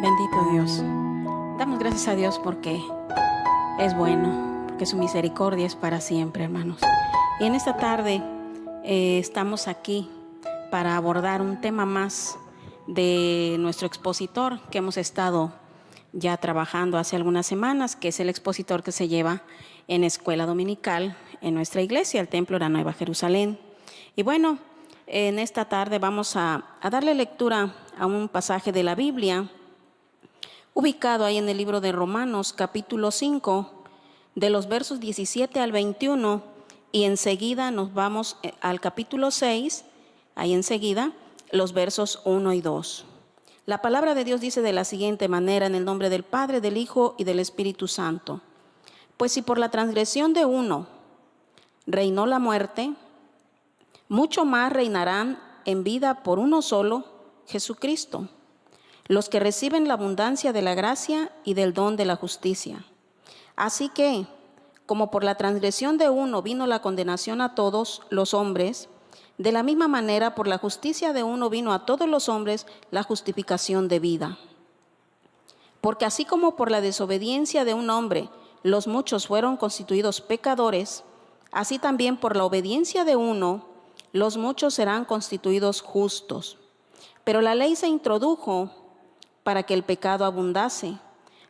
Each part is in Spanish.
Bendito Dios. Damos gracias a Dios porque es bueno, porque su misericordia es para siempre, hermanos. Y en esta tarde estamos aquí para abordar un tema más de nuestro expositor que hemos estado ya trabajando hace algunas semanas, que es el expositor que se lleva en escuela dominical en nuestra iglesia, el Templo de la Nueva Jerusalén. Y bueno, en esta tarde vamos a darle lectura a un pasaje de la Biblia ubicado ahí en el libro de Romanos, capítulo 5, de los versos 17 al 21, y enseguida nos vamos al capítulo 6, ahí enseguida, los versos 1 y 2. La palabra de Dios dice de la siguiente manera, en el nombre del Padre, del Hijo y del Espíritu Santo. Pues si por la transgresión de uno reinó la muerte, mucho más reinarán en vida por uno solo, Jesucristo, los que reciben la abundancia de la gracia y del don de la justicia. Así que, como por la transgresión de uno vino la condenación a todos los hombres, de la misma manera por la justicia de uno vino a todos los hombres la justificación de vida. Porque así como por la desobediencia de un hombre los muchos fueron constituidos pecadores, así también por la obediencia de uno los muchos serán constituidos justos. Pero la ley se introdujo para que el pecado abundase,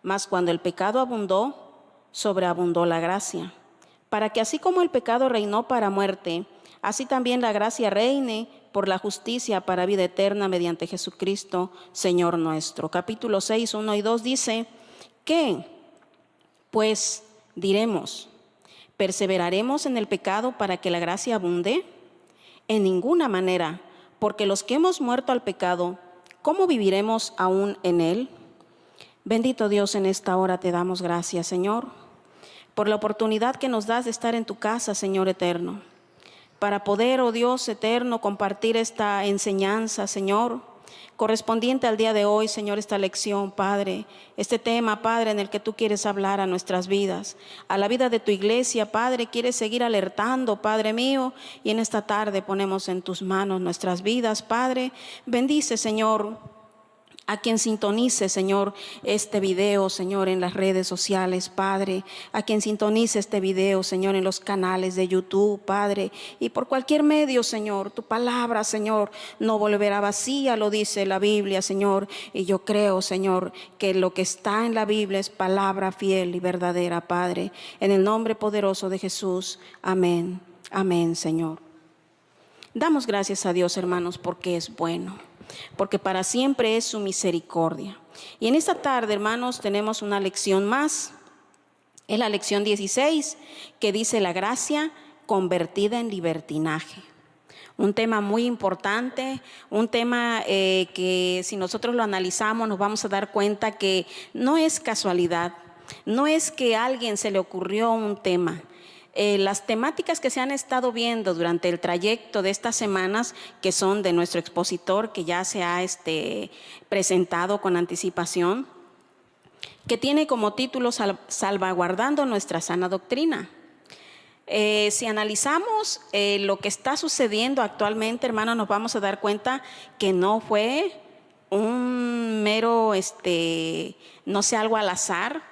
mas cuando el pecado abundó, sobreabundó la gracia, para que así como el pecado reinó para muerte, así también la gracia reine por la justicia para vida eterna mediante Jesucristo, Señor nuestro. Capítulo 6, 1 y 2 dice, ¿qué? Pues diremos, ¿perseveraremos en el pecado para que la gracia abunde? En ninguna manera, porque los que hemos muerto al pecado, ¿cómo viviremos aún en él? Bendito Dios, en esta hora te damos gracias, Señor, por la oportunidad que nos das de estar en tu casa, Señor eterno, para poder, oh Dios eterno, compartir esta enseñanza, Señor, correspondiente al día de hoy, Señor, esta lección, Padre, este tema, Padre, en el que tú quieres hablar a nuestras vidas, a la vida de tu iglesia, Padre, quieres seguir alertando, Padre mío, y en esta tarde ponemos en tus manos nuestras vidas, Padre. Bendice, Señor, a quien sintonice, Señor, este video, Señor, en las redes sociales, Padre, a quien sintonice este video, Señor, en los canales de YouTube, Padre, y por cualquier medio, Señor, tu palabra, Señor, no volverá vacía, lo dice la Biblia, Señor, y yo creo, Señor, que lo que está en la Biblia es palabra fiel y verdadera, Padre, en el nombre poderoso de Jesús, amén, amén, Señor. Damos gracias a Dios, hermanos, porque es bueno, porque para siempre es su misericordia. Y en esta tarde, hermanos, tenemos una lección más. Es la lección 16, que dice la gracia convertida en libertinaje. Un tema muy importante, un tema que si nosotros lo analizamos nos vamos a dar cuenta que no es casualidad, no es que a alguien se le ocurrió un tema. Las temáticas que se han estado viendo durante el trayecto de estas semanas, que son de nuestro expositor, que ya se ha presentado con anticipación, que tiene como título Salvaguardando nuestra sana doctrina. Si analizamos lo que está sucediendo actualmente, hermanos, nos vamos a dar cuenta que no fue un mero, no sé, algo al azar,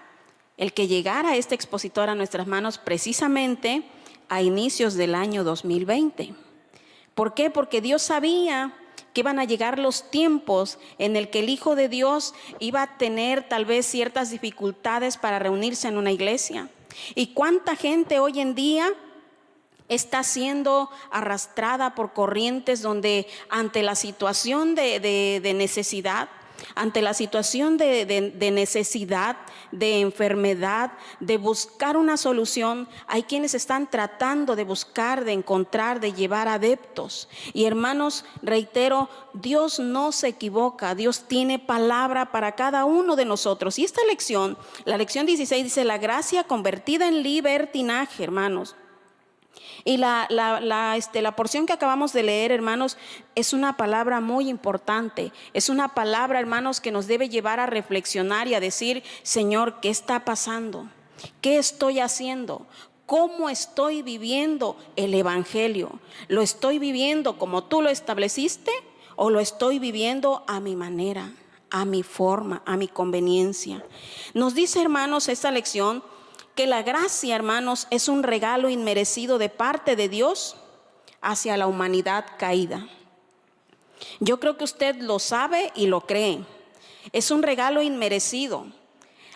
el que llegara este expositor a nuestras manos precisamente a inicios del año 2020. ¿Por qué? Porque Dios sabía que iban a llegar los tiempos en el que el Hijo de Dios iba a tener tal vez ciertas dificultades para reunirse en una iglesia. ¿Y cuánta gente hoy en día está siendo arrastrada por corrientes donde ante la situación de necesidad, ante la situación de necesidad, de enfermedad, de buscar una solución, hay quienes están tratando de buscar, de encontrar, de llevar adeptos? Y hermanos, reitero, Dios no se equivoca, Dios tiene palabra para cada uno de nosotros. Y esta lección, la lección 16 dice, la gracia convertida en libertinaje, hermanos. Y la porción que acabamos de leer, hermanos, es una palabra muy importante. Es una palabra, hermanos, que nos debe llevar a reflexionar y a decir, Señor, ¿qué está pasando? ¿Qué estoy haciendo? ¿Cómo estoy viviendo el Evangelio? ¿Lo estoy viviendo como tú lo estableciste o lo estoy viviendo a mi manera, a mi forma, a mi conveniencia. Nos dice, hermanos, esta lección que la gracia, hermanos, es un regalo inmerecido de parte de Dios hacia la humanidad caída. Yo creo que usted lo sabe y lo cree. Es un regalo inmerecido.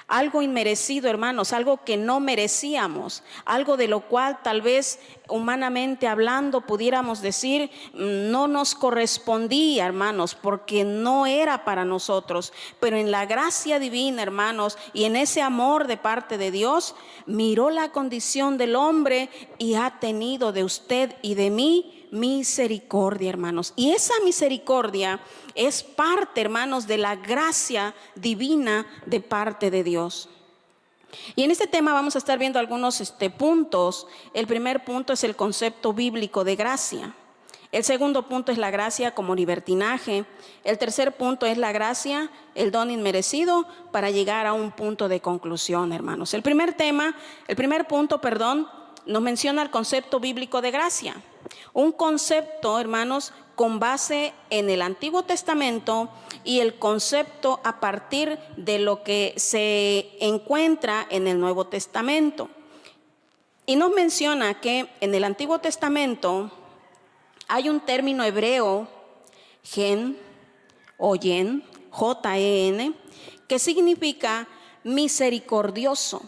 Algo inmerecido, hermanos, algo que no merecíamos, algo de lo cual tal vez humanamente hablando pudiéramos decir no nos correspondía, hermanos, porque no era para nosotros. Pero en la gracia divina, hermanos, y en ese amor de parte de Dios, miró la condición del hombre y ha tenido de usted y de mí misericordia, hermanos. Y esa misericordia es parte, hermanos, de la gracia divina de parte de Dios. Y en este tema vamos a estar viendo algunos puntos. El primer punto es el concepto bíblico de gracia. El segundo punto es la gracia como libertinaje. El tercer punto es la gracia, el don inmerecido, para llegar a un punto de conclusión, hermanos. El primer punto, nos menciona el concepto bíblico de gracia. Un concepto, hermanos, con base en el Antiguo Testamento y el concepto a partir de lo que se encuentra en el Nuevo Testamento. Y nos menciona que en el Antiguo Testamento hay un término hebreo, gen o yen, J-E-N, que significa misericordioso,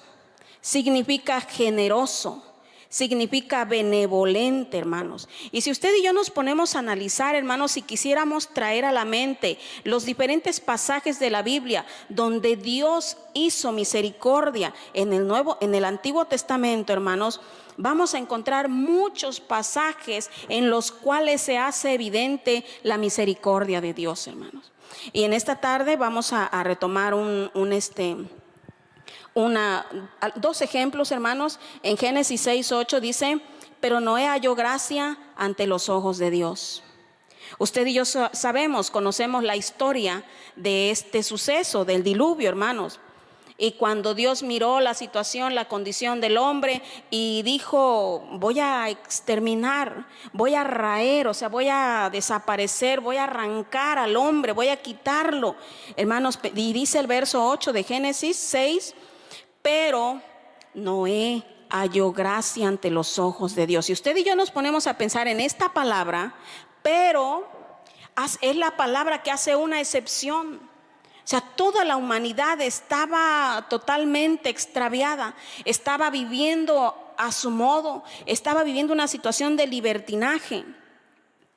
significa generoso, significa benevolente, hermanos. Y si usted y yo nos ponemos a analizar, hermanos, si quisiéramos traer a la mente los diferentes pasajes de la Biblia donde Dios hizo misericordia en el Antiguo Testamento, hermanos, vamos a encontrar muchos pasajes en los cuales se hace evidente la misericordia de Dios, hermanos. Y en esta tarde vamos a retomar dos ejemplos, hermanos. En Génesis 6:8 dice: pero Noé halló gracia ante los ojos de Dios. Usted y yo conocemos la historia de este suceso, del diluvio, hermanos. Y cuando Dios miró la situación, la condición del hombre y dijo: voy a exterminar, voy a raer, voy a desaparecer, voy a arrancar al hombre, voy a quitarlo, hermanos. Y dice el verso 8 de Génesis 6: pero Noé halló gracia ante los ojos de Dios. Y usted y yo nos ponemos a pensar en esta palabra, pero es la palabra que hace una excepción. Toda la humanidad estaba totalmente extraviada, estaba viviendo a su modo, estaba viviendo una situación de libertinaje.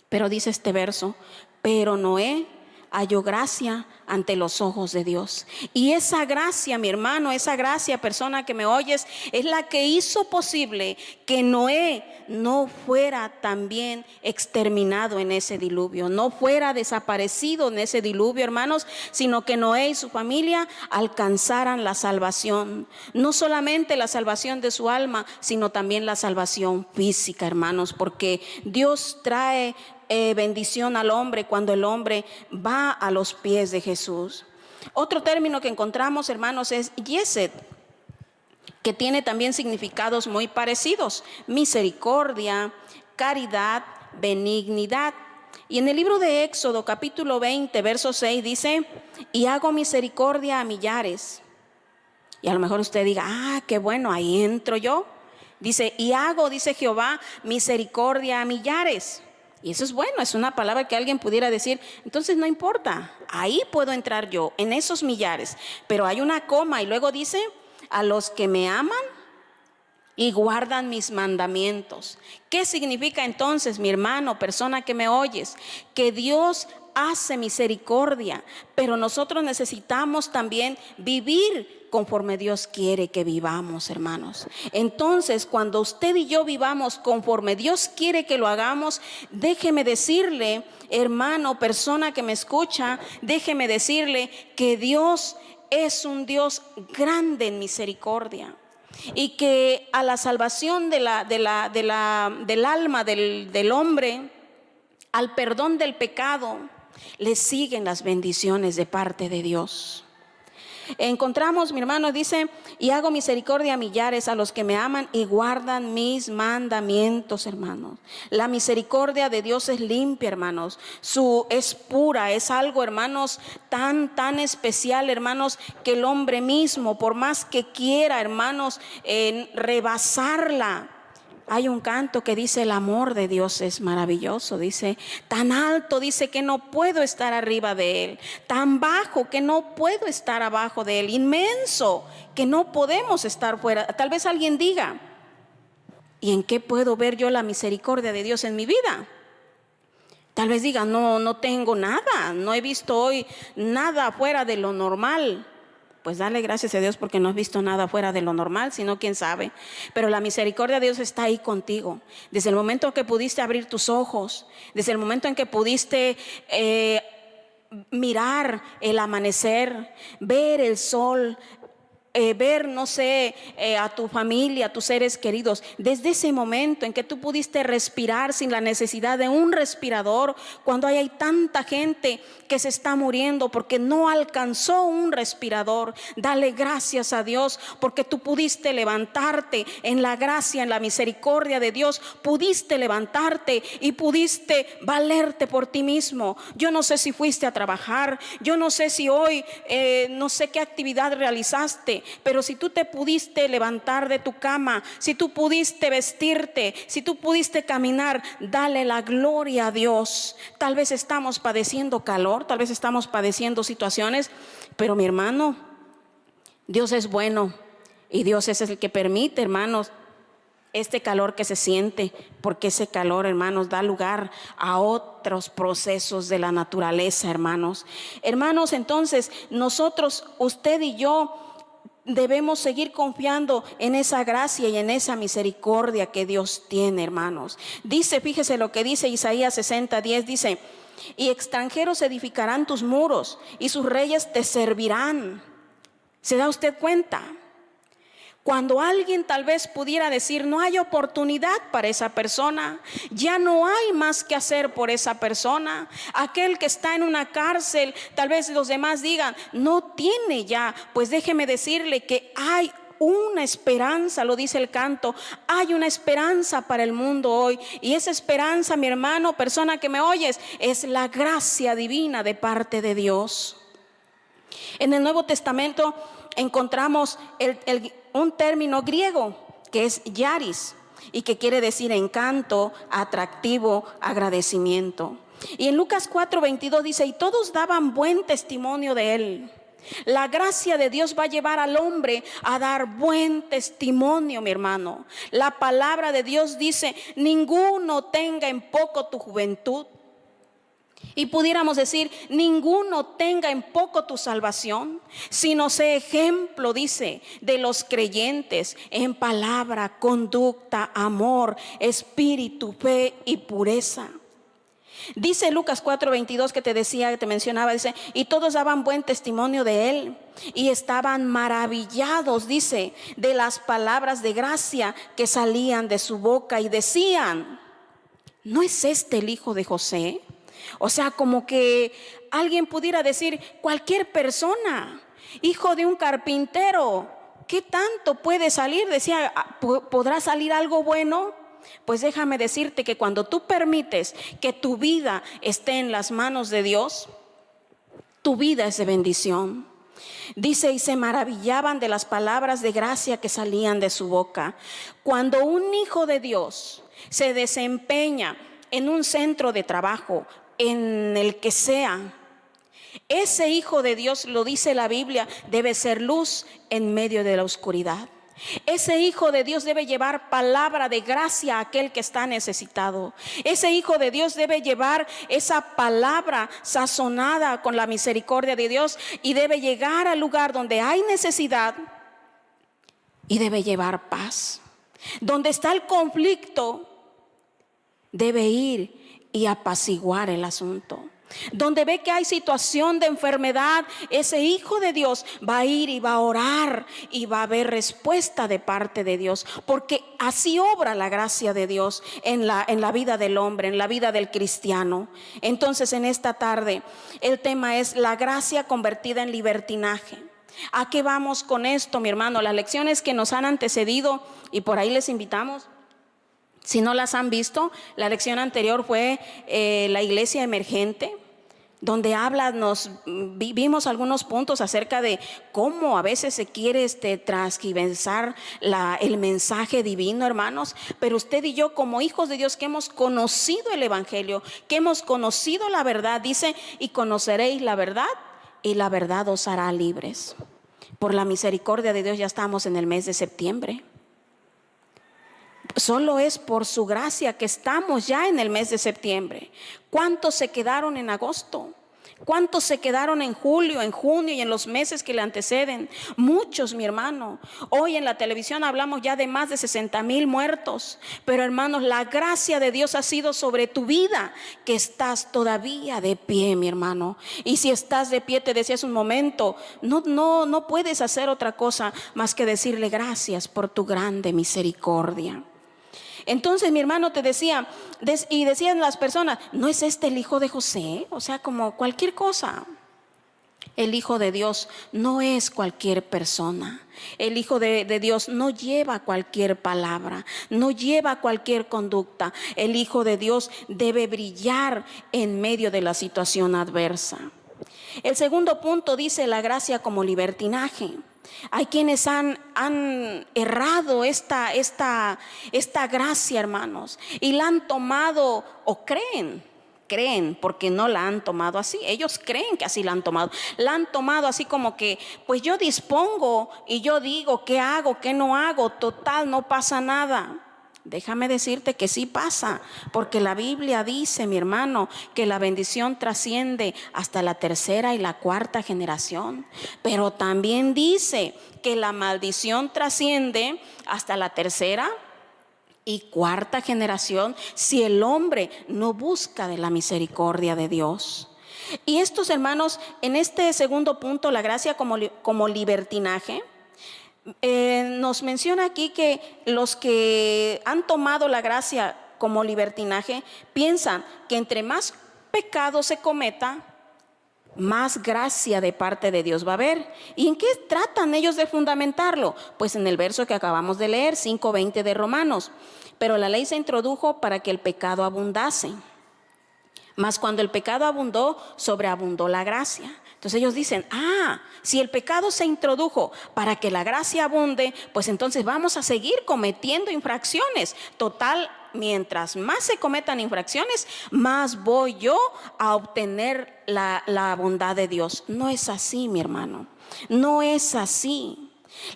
Pero dice este verso: pero Noé halló gracia ante los ojos de Dios. Y esa gracia, mi hermano, esa gracia, persona que me oyes, es la que hizo posible que Noé no fuera también exterminado en ese diluvio, no fuera desaparecido en ese diluvio, hermanos, sino que Noé y su familia alcanzaran la salvación. No solamente la salvación de su alma, sino también la salvación física, hermanos, porque Dios trae bendición al hombre cuando el hombre va a los pies de Jesús. Otro término que encontramos, hermanos, es yesed, que tiene también significados muy parecidos: misericordia, caridad, benignidad. Y en el libro de Éxodo capítulo 20 verso 6 dice: y hago misericordia a millares. Y a lo mejor usted diga: qué bueno, ahí entro yo. Dice: y hago, dice Jehová, misericordia a millares. Y eso es bueno, es una palabra que alguien pudiera decir: entonces no importa, ahí puedo entrar yo, en esos millares. Pero hay una coma y luego dice: a los que me aman y guardan mis mandamientos. ¿Qué significa entonces, mi hermano, persona que me oyes? Que Dios hace misericordia, pero nosotros necesitamos también vivir conforme Dios quiere que vivamos, hermanos. Entonces, cuando usted y yo vivamos conforme Dios quiere que lo hagamos, déjeme decirle, hermano, persona que me escucha, déjeme decirle que Dios es un Dios grande en misericordia. Y que a la salvación del alma del hombre, al perdón del pecado, le siguen las bendiciones de parte de Dios. Encontramos, mi hermano, dice: y hago misericordia a millares, a los que me aman y guardan mis mandamientos, hermanos. La misericordia de Dios es limpia, hermanos. Es pura, es algo, hermanos, tan especial, hermanos, que el hombre mismo, por más que quiera, hermanos, rebasarla. Hay un canto que dice: el amor de Dios es maravilloso. Dice: tan alto, dice, que no puedo estar arriba de él. Tan bajo que no puedo estar abajo de él. Inmenso que no podemos estar fuera. Tal vez alguien diga: ¿y en qué puedo ver yo la misericordia de Dios en mi vida? Tal vez diga: no tengo nada, no he visto hoy nada fuera de lo normal. Pues dale gracias a Dios porque no has visto nada fuera de lo normal, sino quién sabe. Pero la misericordia de Dios está ahí contigo. Desde el momento en que pudiste abrir tus ojos, desde el momento en que pudiste mirar el amanecer, ver el sol, ver, no sé, a tu familia, a tus seres queridos. Desde ese momento en que tú pudiste respirar sin la necesidad de un respirador, cuando hay tanta gente que se está muriendo porque no alcanzó un respirador, dale gracias a Dios porque tú pudiste levantarte en la gracia, en la misericordia de Dios. Pudiste levantarte y pudiste valerte por ti mismo. Yo no sé si fuiste a trabajar, yo no sé si hoy, no sé qué actividad realizaste, pero si tú te pudiste levantar de tu cama, si tú pudiste vestirte, si tú pudiste caminar, dale la gloria a Dios. Tal vez estamos padeciendo calor, tal vez estamos padeciendo situaciones, pero mi hermano, Dios es bueno y Dios es el que permite, hermanos, este calor que se siente, porque ese calor, hermanos, da lugar a otros procesos de la naturaleza, hermanos. Hermanos, entonces nosotros, usted y yo, debemos seguir confiando en esa gracia y en esa misericordia que Dios tiene, hermanos. Dice, fíjese lo que dice Isaías 60:10, dice: y extranjeros edificarán tus muros y sus reyes te servirán. ¿Se da usted cuenta? Cuando alguien tal vez pudiera decir: no hay oportunidad para esa persona, ya no hay más que hacer por esa persona. Aquel que está en una cárcel, tal vez los demás digan: no tiene ya. Pues déjeme decirle que hay una esperanza, lo dice el canto. Hay una esperanza para el mundo hoy. Y esa esperanza, mi hermano, persona que me oyes, es la gracia divina de parte de Dios. En el Nuevo Testamento encontramos un término griego que es yaris y que quiere decir encanto, atractivo, agradecimiento. Y en Lucas 4:22 dice: y todos daban buen testimonio de él. La gracia de Dios va a llevar al hombre a dar buen testimonio, mi hermano. La palabra de Dios dice: ninguno tenga en poco tu juventud. Y pudiéramos decir: ninguno tenga en poco tu salvación, sino sé ejemplo, dice, de los creyentes en palabra, conducta, amor, espíritu, fe y pureza. Dice Lucas 4:22 que te decía, que te mencionaba, dice: y todos daban buen testimonio de él y estaban maravillados, dice, de las palabras de gracia que salían de su boca, y decían: ¿no es este el hijo de José? O sea, como que alguien pudiera decir: cualquier persona, hijo de un carpintero, ¿qué tanto puede salir? Decía: ¿podrá salir algo bueno? Pues déjame decirte que cuando tú permites que tu vida esté en las manos de Dios, tu vida es de bendición. Dice: y se maravillaban de las palabras de gracia que salían de su boca. Cuando un hijo de Dios se desempeña en un centro de trabajo, en el que sea, ese hijo de Dios, lo dice la Biblia, debe ser luz en medio de la oscuridad. Ese hijo de Dios debe llevar palabra de gracia a aquel que está necesitado. Ese hijo de Dios debe llevar esa palabra sazonada con la misericordia de Dios, y debe llegar al lugar donde hay necesidad y debe llevar paz. Donde está el conflicto, debe ir y apaciguar el asunto. Donde ve que hay situación de enfermedad, ese hijo de Dios va a ir y va a orar, y va a haber respuesta de parte de Dios, porque así obra la gracia de Dios en la vida del hombre, en la vida del cristiano. Entonces, en esta tarde el tema es la gracia convertida en libertinaje. ¿A qué vamos con esto, mi hermano? Las lecciones que nos han antecedido, y por ahí les invitamos, si no las han visto, la lección anterior fue la iglesia emergente, donde vimos algunos puntos acerca de cómo a veces se quiere transgiversar el mensaje divino, hermanos. Pero usted y yo, como hijos de Dios, que hemos conocido el evangelio, que hemos conocido la verdad, dice: y conoceréis la verdad, y la verdad os hará libres. Por la misericordia de Dios ya estamos en el mes de septiembre. Solo es por su gracia que estamos ya en el mes de septiembre. ¿Cuántos se quedaron en agosto? ¿Cuántos se quedaron en julio, en junio y en los meses que le anteceden? Muchos, mi hermano. Hoy en la televisión hablamos ya de más de 60,000 muertos. Pero, hermanos, la gracia de Dios ha sido sobre tu vida, que estás todavía de pie, mi hermano. Y si estás de pie, te decía hace un momento, no puedes hacer otra cosa más que decirle gracias por tu grande misericordia. Entonces, mi hermano, te decía, y decían las personas: ¿no es este el hijo de José? O sea, como cualquier cosa. El Hijo de Dios no es cualquier persona. El Hijo de Dios no lleva cualquier palabra, no lleva cualquier conducta. El Hijo de Dios debe brillar en medio de la situación adversa. El segundo punto dice la gracia como libertinaje. Hay quienes han errado esta gracia, hermanos, y la han tomado, o creen, porque no la han tomado así. Ellos creen que así la han tomado. La han tomado así como que, pues yo dispongo y yo digo qué hago, qué no hago, total, no pasa nada. Déjame decirte que sí pasa, porque la Biblia dice, mi hermano, que la bendición trasciende hasta la tercera y la cuarta generación. Pero también dice que la maldición trasciende hasta la tercera y cuarta generación si el hombre no busca de la misericordia de Dios. Y estos, hermanos, en este segundo punto, la gracia como libertinaje, nos menciona aquí que los que han tomado la gracia como libertinaje piensan que entre más pecado se cometa, más gracia de parte de Dios va a haber. ¿Y en qué tratan ellos de fundamentarlo? Pues en el verso que acabamos de leer, 5:20 de Romanos. Pero la ley se introdujo para que el pecado abundase. Mas cuando el pecado abundó, sobreabundó la gracia. Entonces ellos dicen: si el pecado se introdujo para que la gracia abunde, pues entonces vamos a seguir cometiendo infracciones. Total, mientras más se cometan infracciones, más voy yo a obtener la bondad de Dios. No es así, mi hermano. No es así.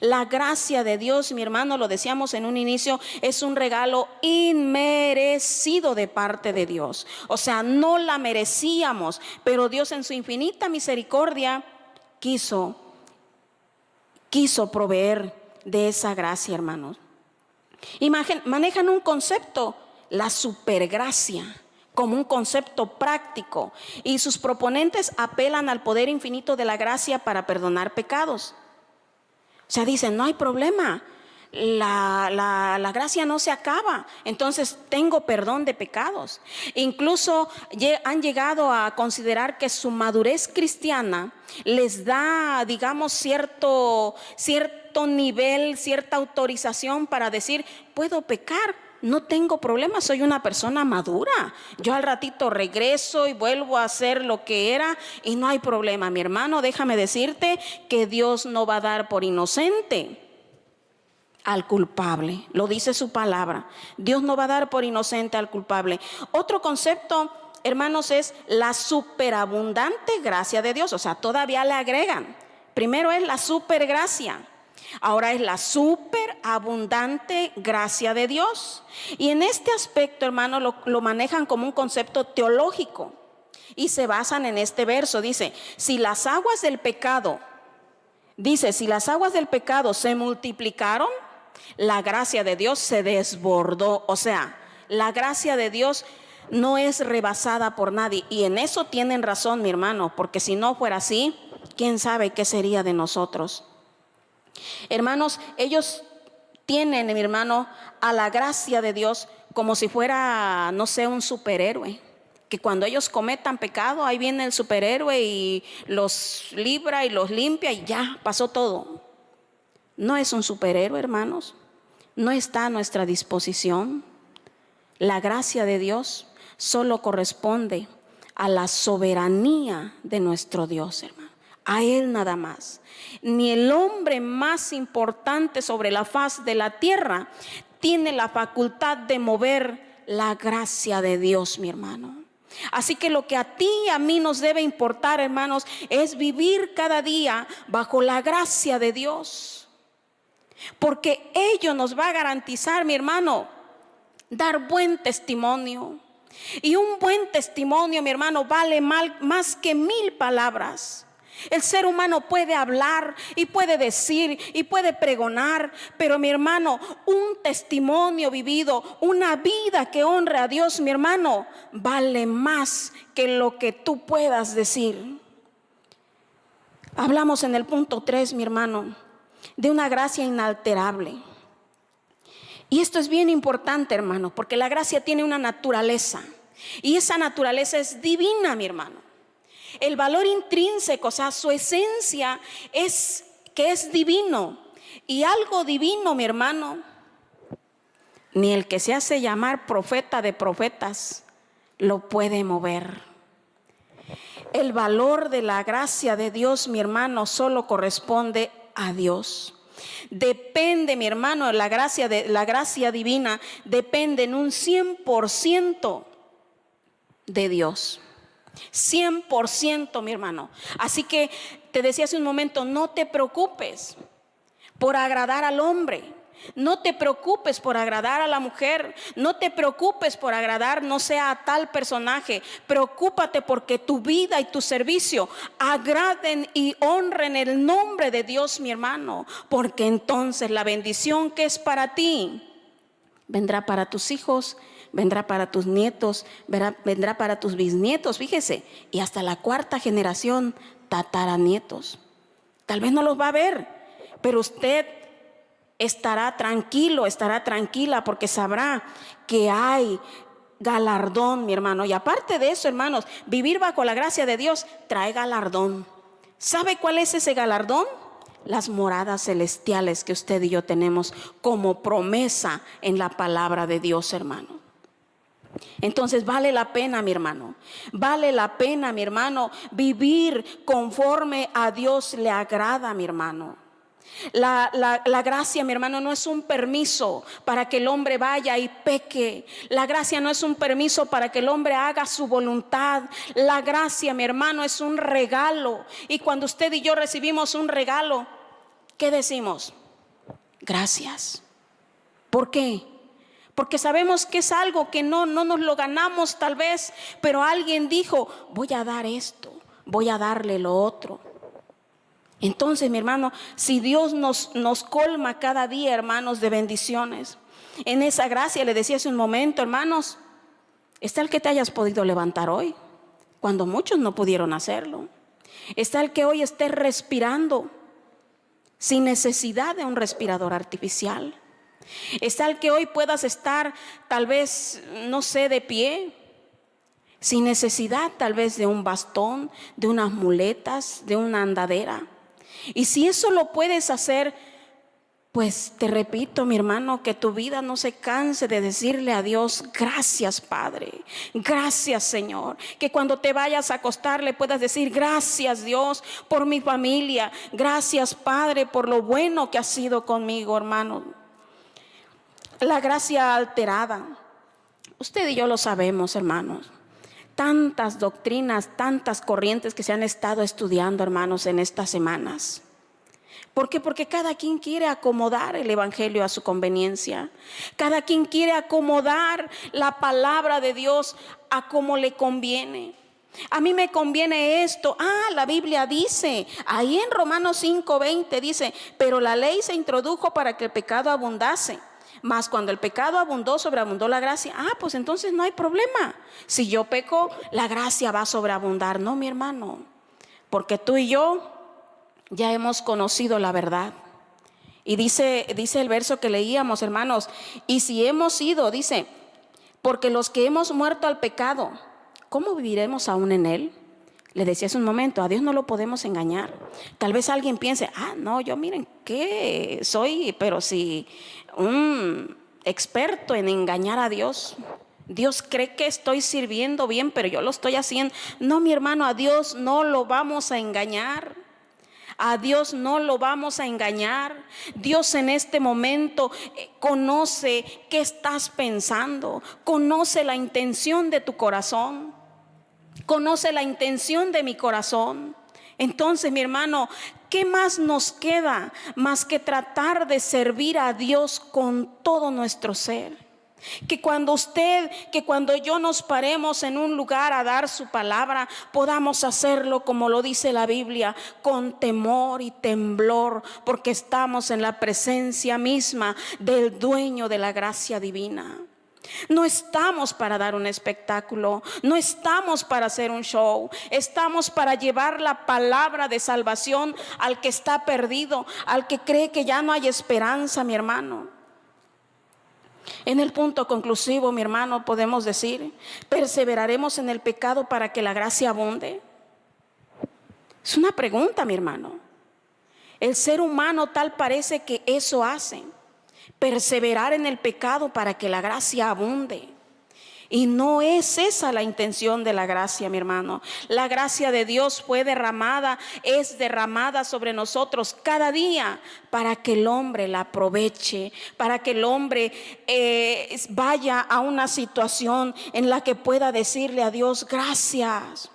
La gracia de Dios, mi hermano, lo decíamos en un inicio, es un regalo inmerecido de parte de Dios. O sea, no la merecíamos, pero Dios en su infinita misericordia quiso proveer de esa gracia, hermanos. Manejan un concepto, la supergracia, como un concepto práctico, y sus proponentes apelan al poder infinito de la gracia para perdonar pecados. O sea, dicen: no hay problema, la gracia no se acaba, entonces tengo perdón de pecados. Incluso han llegado a considerar que su madurez cristiana les da, digamos, cierto nivel, cierta autorización para decir: puedo pecar, no tengo problema, soy una persona madura. Yo al ratito regreso y vuelvo a hacer lo que era y no hay problema. Mi hermano, déjame decirte que Dios no va a dar por inocente al culpable. Lo dice su palabra. Dios no va a dar por inocente al culpable. Otro concepto, hermanos, es la superabundante gracia de Dios. O sea, todavía le agregan. Primero es la supergracia. Ahora es la superabundante gracia de Dios. Y en este aspecto, hermano, lo manejan como un concepto teológico y se basan en este verso. Dice: si las aguas del pecado se multiplicaron, la gracia de Dios se desbordó. O sea, la gracia de Dios no es rebasada por nadie. Y en eso tienen razón, mi hermano, porque si no fuera así, ¿quién sabe qué sería de nosotros? Hermanos, ellos tienen, mi hermano, a la gracia de Dios como si fuera, no sé, un superhéroe que cuando ellos cometan pecado, ahí viene el superhéroe y los libra y los limpia y ya, pasó todo. No es un superhéroe, hermanos. No está a nuestra disposición. La gracia de Dios solo corresponde a la soberanía de nuestro Dios, hermano. A Él nada más. Ni el hombre más importante sobre la faz de la tierra tiene la facultad de mover la gracia de Dios, mi hermano. Así que lo que a ti y a mí nos debe importar, hermanos, es vivir cada día bajo la gracia de Dios. Porque ello nos va a garantizar, mi hermano, dar buen testimonio. Y un buen testimonio, mi hermano, vale más que 1000 palabras. El ser humano puede hablar y puede decir y puede pregonar, pero mi hermano, un testimonio vivido, una vida que honre a Dios, mi hermano, vale más que lo que tú puedas decir. Hablamos en el punto 3, mi hermano, de una gracia inalterable. Y esto es bien importante, hermano, porque la gracia tiene una naturaleza y esa naturaleza es divina, mi hermano. El valor intrínseco, o sea, su esencia es que es divino. Y algo divino, mi hermano, ni el que se hace llamar profeta de profetas lo puede mover. El valor de la gracia de Dios, mi hermano, solo corresponde a Dios. Depende, mi hermano, la gracia divina depende en un 100% de Dios. 100%, mi hermano. Así que te decía hace un momento, no te preocupes por agradar al hombre, no te preocupes por agradar a la mujer, no te preocupes por agradar, no sea a tal personaje. Preocúpate porque tu vida y tu servicio agraden y honren el nombre de Dios, mi hermano, porque entonces la bendición que es para ti vendrá para tus hijos, vendrá para tus nietos, vendrá para tus bisnietos, fíjese, y hasta la 4ª generación, tataranietos. Tal vez no los va a ver, pero usted estará tranquilo, estará tranquila, porque sabrá que hay galardón, mi hermano. Y aparte de eso, hermanos, vivir bajo la gracia de Dios trae galardón. ¿Sabe cuál es ese galardón? Las moradas celestiales que usted y yo tenemos como promesa en la palabra de Dios, hermano. Entonces vale la pena, mi hermano, vale la pena, mi hermano, vivir conforme a Dios le agrada, mi hermano. La gracia, mi hermano, no es un permiso para que el hombre vaya y peque. La gracia no es un permiso para que el hombre haga su voluntad. La gracia, mi hermano, es un regalo. Y cuando usted y yo recibimos un regalo, ¿qué decimos? Gracias. ¿Por qué? Porque sabemos que es algo que no nos lo ganamos tal vez, pero alguien dijo, voy a dar esto, voy a darle lo otro. Entonces, mi hermano, si Dios nos colma cada día, hermanos, de bendiciones, en esa gracia, le decía hace un momento, hermanos, está el que te hayas podido levantar hoy, cuando muchos no pudieron hacerlo. Está el que hoy esté respirando sin necesidad de un respirador artificial. Está el que hoy puedas estar tal vez, no sé, de pie, sin necesidad tal vez de un bastón, de unas muletas, de una andadera. Y si eso lo puedes hacer, pues te repito, mi hermano, que tu vida no se canse de decirle a Dios, gracias Padre, gracias Señor. Que cuando te vayas a acostar le puedas decir, gracias Dios por mi familia, gracias Padre por lo bueno que has sido conmigo, hermano. La gracia alterada, usted y yo lo sabemos, hermanos. Tantas doctrinas, tantas corrientes que se han estado estudiando, hermanos, en estas semanas. ¿Por qué? Porque cada quien quiere acomodar el evangelio a su conveniencia. Cada quien quiere acomodar la palabra de Dios a como le conviene. A mí me conviene esto. La Biblia dice, ahí en Romanos 5:20 dice, pero la ley se introdujo para que el pecado abundase. Mas cuando el pecado abundó, sobreabundó la gracia. Pues entonces no hay problema. Si yo peco, la gracia va a sobreabundar. No, mi hermano, porque tú y yo ya hemos conocido la verdad. Y dice el verso que leíamos, hermanos, y si hemos sido, dice, porque los que hemos muerto al pecado, ¿cómo viviremos aún en Él? Le decía hace un momento, a Dios no lo podemos engañar. Tal vez alguien piense, no, yo miren que soy, pero si un experto en engañar a Dios. Dios cree que estoy sirviendo bien, pero yo lo estoy haciendo. No, mi hermano, a Dios no lo vamos a engañar. A Dios no lo vamos a engañar. Dios en este momento conoce qué estás pensando, conoce la intención de tu corazón, conoce la intención de mi corazón. Entonces, mi hermano, ¿qué más nos queda más que tratar de servir a Dios con todo nuestro ser? Que cuando yo nos paremos en un lugar a dar su palabra, podamos hacerlo como lo dice la Biblia, con temor y temblor, porque estamos en la presencia misma del dueño de la gracia divina. No estamos para dar un espectáculo, no estamos para hacer un show, estamos para llevar la palabra de salvación al que está perdido, al que cree que ya no hay esperanza, mi hermano. En el punto conclusivo, mi hermano, podemos decir, ¿perseveraremos en el pecado para que la gracia abunde? Es una pregunta, mi hermano. El ser humano tal parece que eso hace, perseverar en el pecado para que la gracia abunde. Y no es esa la intención de la gracia, mi hermano. La gracia de Dios es derramada sobre nosotros cada día para que el hombre la aproveche, para que el hombre vaya a una situación en la que pueda decirle a Dios, gracias.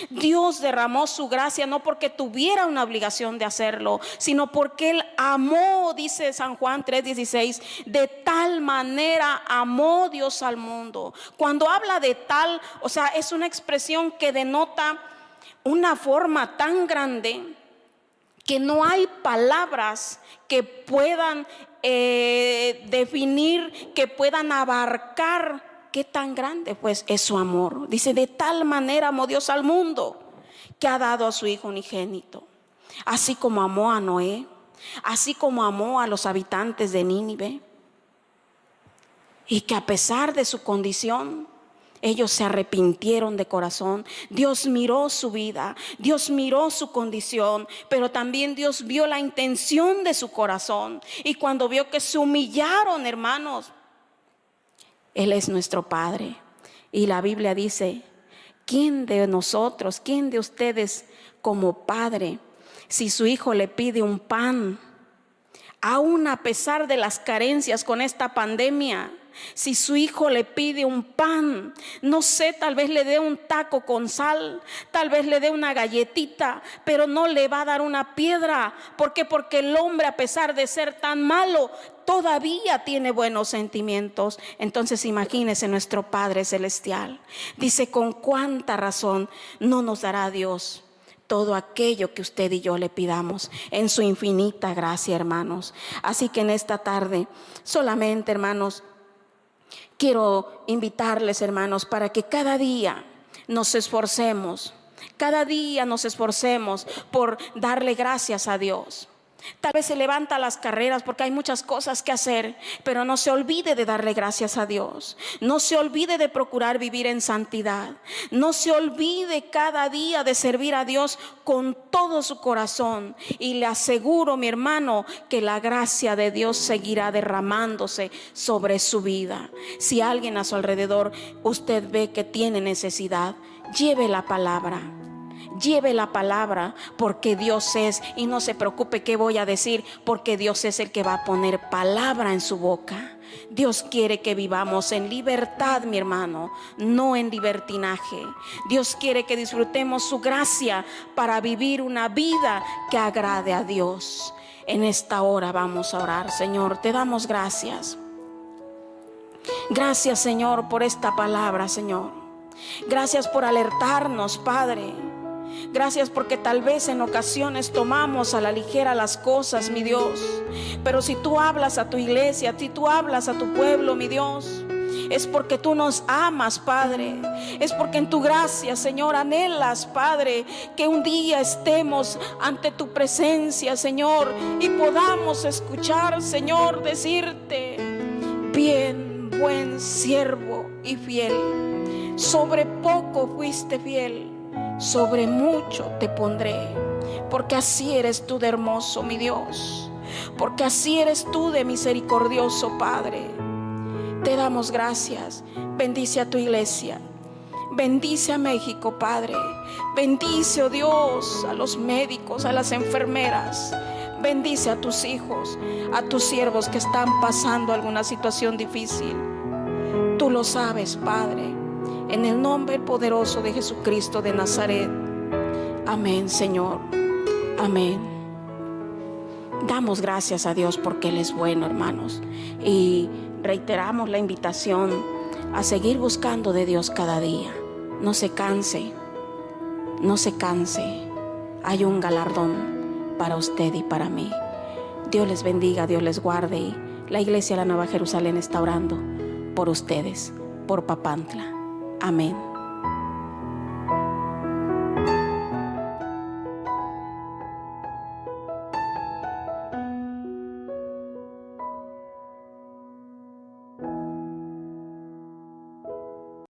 Dios derramó su gracia no porque tuviera una obligación de hacerlo, sino porque Él amó, dice San Juan 3:16, de tal manera amó Dios al mundo. Cuando habla de tal, o sea, es una expresión que denota una forma tan grande que no hay palabras que puedan definir, que puedan abarcar qué tan grande pues es su amor. Dice, de tal manera amó Dios al mundo que ha dado a su Hijo unigénito. Así como amó a Noé, así como amó a los habitantes de Nínive, y que a pesar de su condición, ellos se arrepintieron de corazón. Dios miró su vida, Dios miró su condición, pero también Dios vio la intención de su corazón. Y cuando vio que se humillaron, hermanos, Él es nuestro Padre. Y la Biblia dice, ¿quién de nosotros, quién de ustedes como padre, si su hijo le pide un pan, aún a pesar de las carencias con esta pandemia, si su hijo le pide un pan, no sé, tal vez le dé un taco con sal, tal vez le dé una galletita, pero no le va a dar una piedra? ¿Por qué? Porque el hombre, a pesar de ser tan malo, todavía tiene buenos sentimientos. Entonces imagínese nuestro Padre Celestial. Dice, ¿con cuánta razón no nos dará Dios todo aquello que usted y yo le pidamos en su infinita gracia, hermanos? Así que en esta tarde, solamente, hermanos, quiero invitarles, hermanos, para que cada día nos esforcemos, por darle gracias a Dios. Tal vez se levanta las carreras porque hay muchas cosas que hacer, pero no se olvide de darle gracias a Dios. No se olvide de procurar vivir en santidad. No se olvide cada día de servir a Dios con todo su corazón. Y le aseguro, mi hermano, que la gracia de Dios seguirá derramándose sobre su vida. Si alguien a su alrededor usted ve que tiene necesidad, lleve la palabra. Lleve la palabra, porque Dios es, y no se preocupe qué voy a decir, porque Dios es el que va a poner palabra en su boca. Dios quiere que vivamos en libertad, mi hermano, no en libertinaje. Dios quiere que disfrutemos su gracia para vivir una vida que agrade a Dios. En esta hora vamos a orar. Señor, te damos gracias. Gracias, Señor, por esta palabra, Señor. Gracias por alertarnos, Padre. Gracias porque tal vez en ocasiones tomamos a la ligera las cosas, mi Dios. Pero si tú hablas a tu iglesia, si tú hablas a tu pueblo, mi Dios, es porque tú nos amas, Padre. Es porque en tu gracia, Señor, anhelas, Padre, que un día estemos ante tu presencia, Señor, y podamos escuchar, Señor, decirte: bien, buen siervo y fiel. Sobre poco fuiste fiel, sobre mucho te pondré. Porque así eres tú de hermoso, mi Dios. Porque así eres tú de misericordioso, Padre. Te damos gracias. Bendice a tu iglesia. Bendice a México, Padre. Bendice, oh Dios, a los médicos, a las enfermeras. Bendice a tus hijos, a tus siervos que están pasando alguna situación difícil. Tú lo sabes, Padre. En el nombre poderoso de Jesucristo de Nazaret. Amén, Señor. Amén. Damos gracias a Dios porque Él es bueno, hermanos. Y reiteramos la invitación a seguir buscando de Dios cada día. No se canse, no se canse. Hay un galardón para usted y para mí. Dios les bendiga, Dios les guarde. Y la Iglesia de la Nueva Jerusalén está orando por ustedes, por Papantla. Amén.